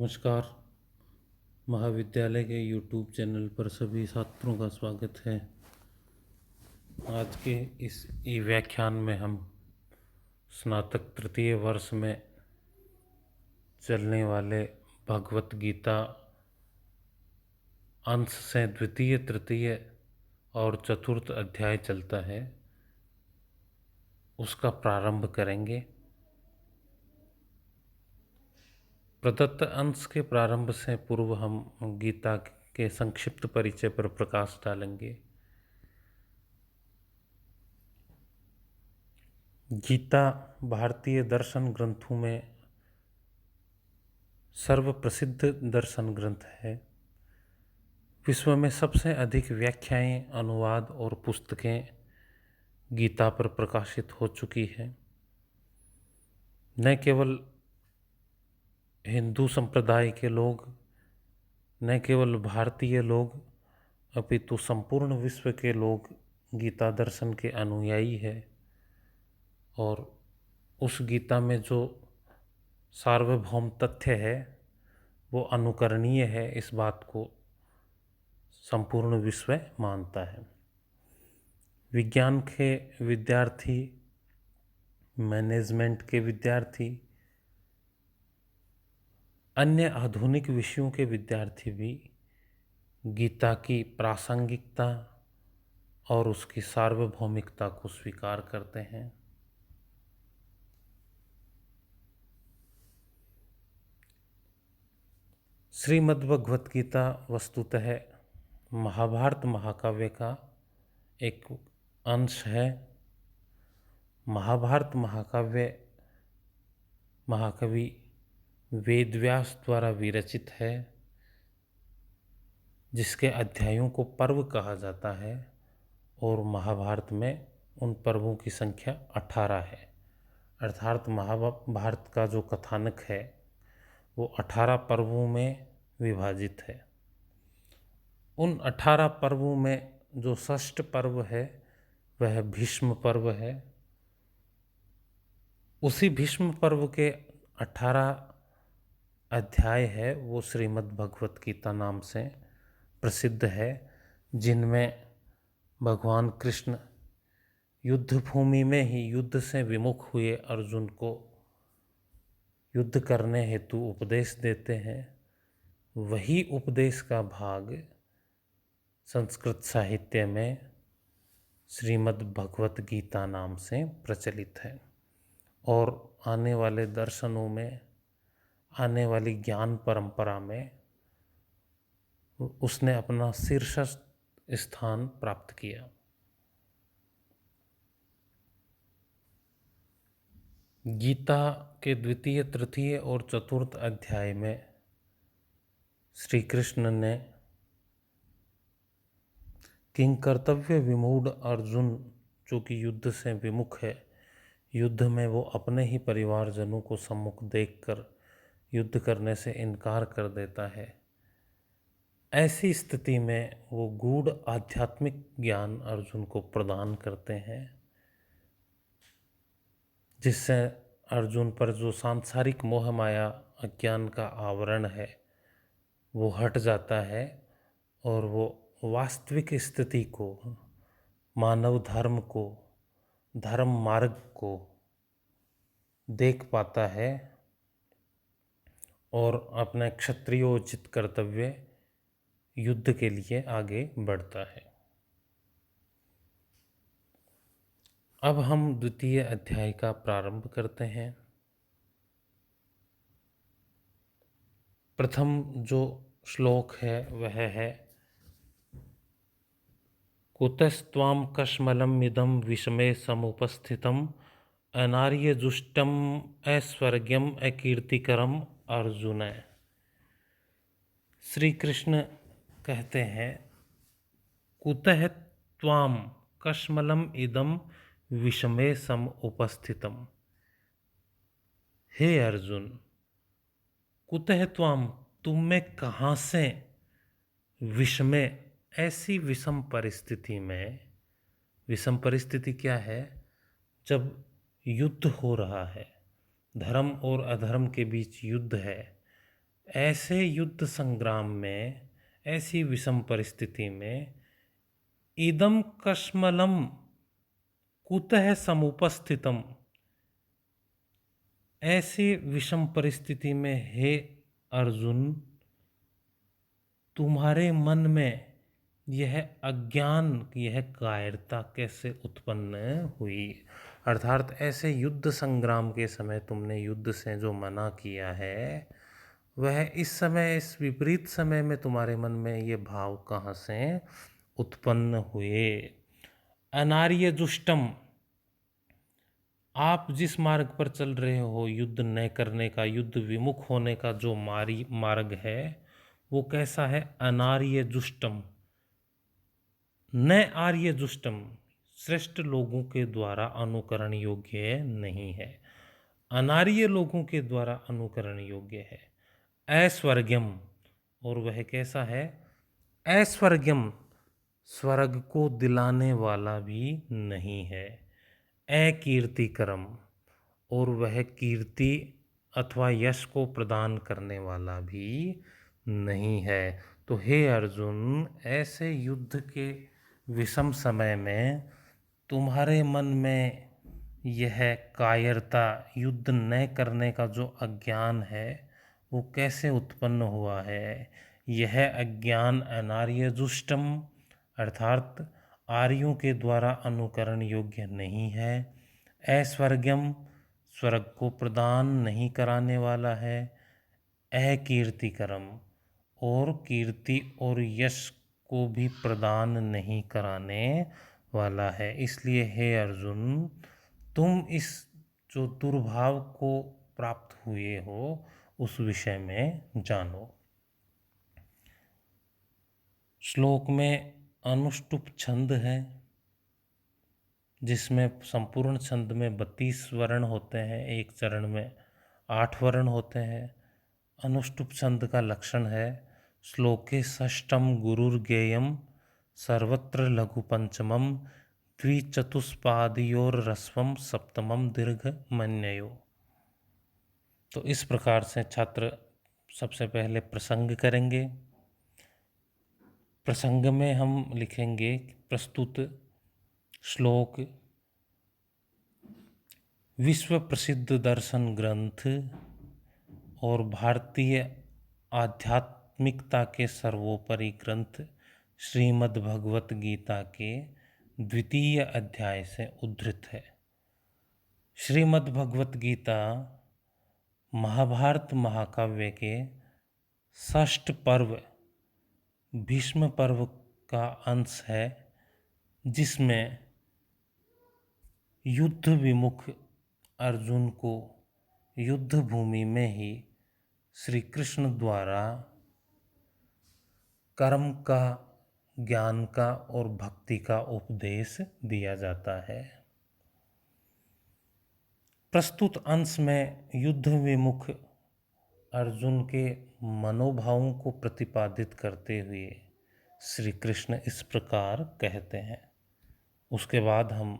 नमस्कार। महाविद्यालय के YouTube चैनल पर सभी छात्रों का स्वागत है। आज के इस ई व्याख्यान में हम स्नातक तृतीय वर्ष में चलने वाले भगवत गीता अंश से द्वितीय, तृतीय और चतुर्थ अध्याय चलता है, उसका प्रारंभ करेंगे। प्रदत्त अंश के प्रारंभ से पूर्व हम गीता के संक्षिप्त परिचय पर प्रकाश डालेंगे। गीता भारतीय दर्शन ग्रंथों में सर्वप्रसिद्ध दर्शन ग्रंथ है। विश्व में सबसे अधिक व्याख्याएं, अनुवाद और पुस्तकें गीता पर प्रकाशित हो चुकी है। न केवल हिंदू संप्रदाय के लोग, न केवल भारतीय लोग, अपितु संपूर्ण विश्व के लोग गीता दर्शन के अनुयायी है। और उस गीता में जो सार्वभौम तथ्य है वो अनुकरणीय है, इस बात को संपूर्ण विश्व मानता है। विज्ञान के विद्यार्थी, मैनेजमेंट के विद्यार्थी, अन्य आधुनिक विषयों के विद्यार्थी भी गीता की प्रासंगिकता और उसकी सार्वभौमिकता को स्वीकार करते हैं। श्रीमद्भगवत गीता वस्तुतः महाभारत महाकाव्य का एक अंश है। महाभारत महाकाव्य महाकवि वेदव्यास द्वारा विरचित है, जिसके अध्यायों को पर्व कहा जाता है। और महाभारत में उन पर्वों की संख्या 18 है। अर्थात महाभारत का जो कथानक है वो 18 पर्वों में विभाजित है। उन 18 पर्वों में जो षष्ठ पर्व है वह भीष्म पर्व है। उसी भीष्म पर्व के 18 अध्याय है वो श्रीमद् भगवत गीता नाम से प्रसिद्ध है, जिनमें भगवान कृष्ण युद्ध भूमि में ही युद्ध से विमुख हुए अर्जुन को युद्ध करने हेतु उपदेश देते हैं। वही उपदेश का भाग संस्कृत साहित्य में श्रीमद् भगवत गीता नाम से प्रचलित है। और आने वाले दर्शनों में, आने वाली ज्ञान परंपरा में उसने अपना शीर्ष स्थान प्राप्त किया। गीता के द्वितीय, तृतीय और चतुर्थ अध्याय में श्री कृष्ण ने किंकर्तव्य विमूढ़ अर्जुन, जो कि युद्ध से विमुख है, युद्ध में वो अपने ही परिवारजनों को सम्मुख देखकर युद्ध करने से इनकार कर देता है। ऐसी स्थिति में वो गूढ़ आध्यात्मिक ज्ञान अर्जुन को प्रदान करते हैं, जिससे अर्जुन पर जो सांसारिक मोह माया अज्ञान का आवरण है वो हट जाता है और वो वास्तविक स्थिति को, मानव धर्म को, धर्म मार्ग को देख पाता है और अपने क्षत्रियोचित कर्तव्य युद्ध के लिए आगे बढ़ता है। अब हम द्वितीय अध्याय का प्रारंभ करते हैं। प्रथम जो श्लोक है वह है कुतस्त्वां कश्मलम् इदं विषमे समुपस्थितम् अनार्यजुष्टम् ऐश्वर्यम् अकीर्तिकरम् अर्जुन। श्री कृष्ण कहते हैं कुतः त्वाम कश्मलम् इदं विषमे सम उपस्थितम्। हे अर्जुन, कुतः त्वाम, तुम में कहाँ से, विषमे, ऐसी विषम परिस्थिति में। विषम परिस्थिति क्या है? जब युद्ध हो रहा है, धर्म और अधर्म के बीच युद्ध है, ऐसे युद्ध संग्राम में, ऐसी विषम परिस्थिति में इदम कश्मलम कुतः समुपस्थितम, ऐसे विषम परिस्थिति में हे अर्जुन, तुम्हारे मन में यह अज्ञान, यह कायरता कैसे उत्पन्न हुई। अर्थात ऐसे युद्ध संग्राम के समय तुमने युद्ध से जो मना किया है, वह इस समय, इस विपरीत समय में तुम्हारे मन में ये भाव कहाँ से उत्पन्न हुए। अनार्य दुष्टम, आप जिस मार्ग पर चल रहे हो, युद्ध न करने का, युद्ध विमुख होने का जो मार्ग है, वो कैसा है? अनार्य दुष्टम, न आर्य दुष्टम, श्रेष्ठ लोगों के द्वारा अनुकरण योग्य नहीं है, अनार्य लोगों के द्वारा अनुकरण योग्य है। ऐश्वर्यम, और वह कैसा है? ऐश्वर्यम, स्वर्ग को दिलाने वाला भी नहीं है। अकीर्तिकरम, और वह कीर्ति अथवा यश को प्रदान करने वाला भी नहीं है। तो हे अर्जुन, ऐसे युद्ध के विषम समय में तुम्हारे मन में यह कायरता, युद्ध न करने का जो अज्ञान है, वो कैसे उत्पन्न हुआ है? यह अज्ञान अनार्य दुष्टम, अर्थात आर्यों के द्वारा अनुकरण योग्य नहीं है। ऐश्वर्यम, स्वर्ग को प्रदान नहीं कराने वाला है। अकीर्तिकरम, और कीर्ति और यश को भी प्रदान नहीं कराने वाला है। इसलिए हे अर्जुन, तुम इस जो दुर्भाव को प्राप्त हुए हो, उस विषय में जानो। श्लोक में अनुष्टुप छंद है, जिसमें संपूर्ण छंद में 32 वर्ण होते हैं, एक चरण में 8 वर्ण होते हैं। अनुष्टुप छंद का लक्षण है श्लोके षष्ठम गुरुर्गेयम सर्वत्र लघु पंचमम द्विचतुष्पादियोर रस्वम सप्तमम दीर्घ मन्ययो। तो इस प्रकार से छात्र सबसे पहले प्रसंग करेंगे। प्रसंग में हम लिखेंगे प्रस्तुत श्लोक विश्व प्रसिद्ध दर्शन ग्रंथ और भारतीय आध्यात्मिकता के सर्वोपरि ग्रंथ श्रीमद् भगवत गीता के 2 अध्याय से उद्धृत है। श्रीमद् भगवत गीता महाभारत महाकाव्य के षष्ठ पर्व भीष्म पर्व का अंश है, जिसमें युद्ध विमुख अर्जुन को युद्ध भूमि में ही श्री कृष्ण द्वारा कर्म का, ज्ञान का और भक्ति का उपदेश दिया जाता है। प्रस्तुत अंश में युद्ध विमुख अर्जुन के मनोभावों को प्रतिपादित करते हुए श्री कृष्ण इस प्रकार कहते हैं। उसके बाद हम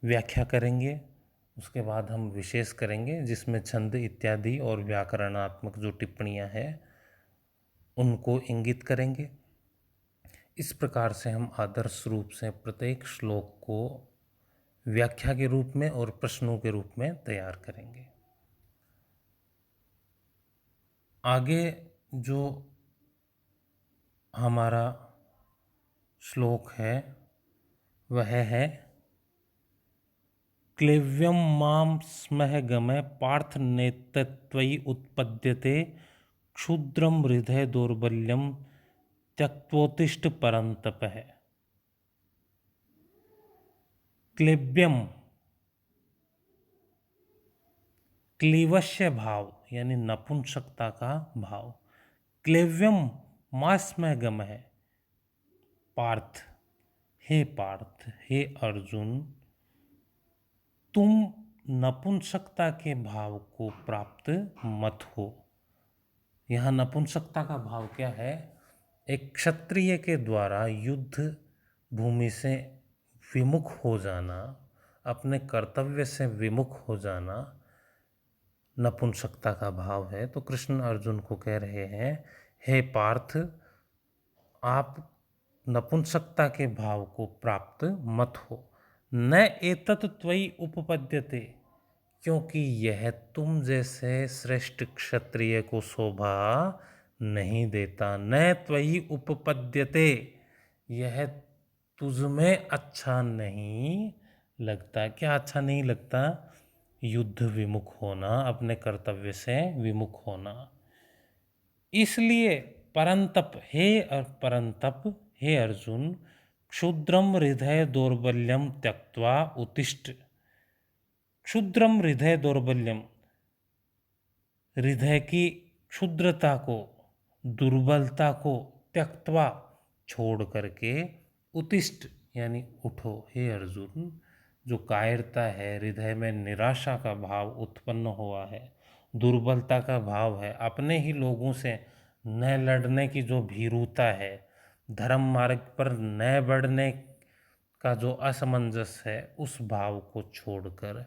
व्याख्या करेंगे, उसके बाद हम विशेष करेंगे, जिसमें छंद इत्यादि और व्याकरणात्मक जो टिप्पणियां हैं उनको इंगित करेंगे। इस प्रकार से हम आदर्श रूप से प्रत्येक श्लोक को व्याख्या के रूप में और प्रश्नों के रूप में तैयार करेंगे। आगे जो हमारा श्लोक है वह है क्लेव्यम माम स्मह गमय पार्थ नेतत्वयि उत्पद्यते क्षुद्रम हृदय दौर्बल्यम त्यक्तोत्तिष्ठ परंतप है। क्लेव्यम, क्लीवश्य भाव यानी नपुंसकता का भाव। क्लेव्यम मास्मय गम है, पार्थ, हे पार्थ, हे अर्जुन, तुम नपुंसकता के भाव को प्राप्त मत हो। यहाँ नपुंसकता का भाव क्या है? एक क्षत्रिय के द्वारा युद्ध भूमि से विमुख हो जाना, अपने कर्तव्य से विमुख हो जाना नपुंसकता का भाव है। तो कृष्ण अर्जुन को कह रहे हैं, हे पार्थ, आप नपुंसकता के भाव को प्राप्त मत हो। न एतत् त्वयि उपपद्यते, क्योंकि यह तुम जैसे श्रेष्ठ क्षत्रिय को शोभा नहीं देता। न त्वयि उपपद्यते, यह तुझ में अच्छा नहीं लगता। क्या अच्छा नहीं लगता? युद्ध विमुख होना, अपने कर्तव्य से विमुख होना। इसलिए परंतप हे अर्जुन, क्षुद्रम हृदय दौर्बल्यम त्यक्त्वा उत्तिष्ठ। क्षुद्रम हृदय दौर्बल्यम, हृदय की क्षुद्रता को, दुर्बलता को त्यक्त्वा, छोड़ करके, उत्तिष्ठ यानी उठो। हे अर्जुन, जो कायरता है, हृदय में निराशा का भाव उत्पन्न हुआ है, दुर्बलता का भाव है, अपने ही लोगों से न लड़ने की जो भीरुता है, धर्म मार्ग पर न बढ़ने का जो असमंजस है, उस भाव को छोड़कर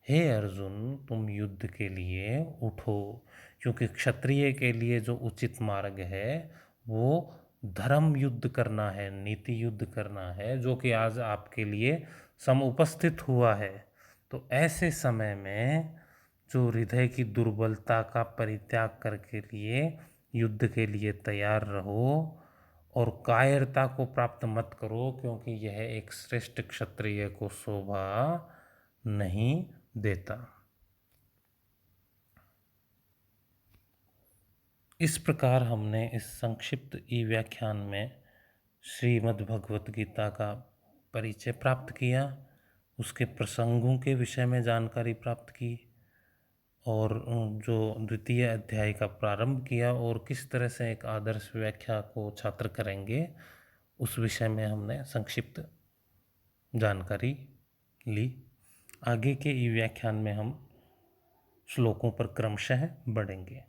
हे अर्जुन, तुम युद्ध के लिए उठो। क्योंकि क्षत्रिय के लिए जो उचित मार्ग है वो धर्म युद्ध करना है, नीति युद्ध करना है, जो कि आज आपके लिए समुपस्थित हुआ है। तो ऐसे समय में जो हृदय की दुर्बलता का परित्याग करके लिए युद्ध के लिए तैयार रहो, और कायरता को प्राप्त मत करो, क्योंकि यह एक श्रेष्ठ क्षत्रिय को शोभा नहीं देता। इस प्रकार हमने इस संक्षिप्त ई व्याख्यान में श्रीमद् भगवत गीता का परिचय प्राप्त किया, उसके प्रसंगों के विषय में जानकारी प्राप्त की, और जो द्वितीय अध्याय का प्रारंभ किया और किस तरह से एक आदर्श व्याख्या को छात्र करेंगे, उस विषय में हमने संक्षिप्त जानकारी ली। आगे के ई व्याख्यान में हम श्लोकों पर क्रमशः बढ़ेंगे।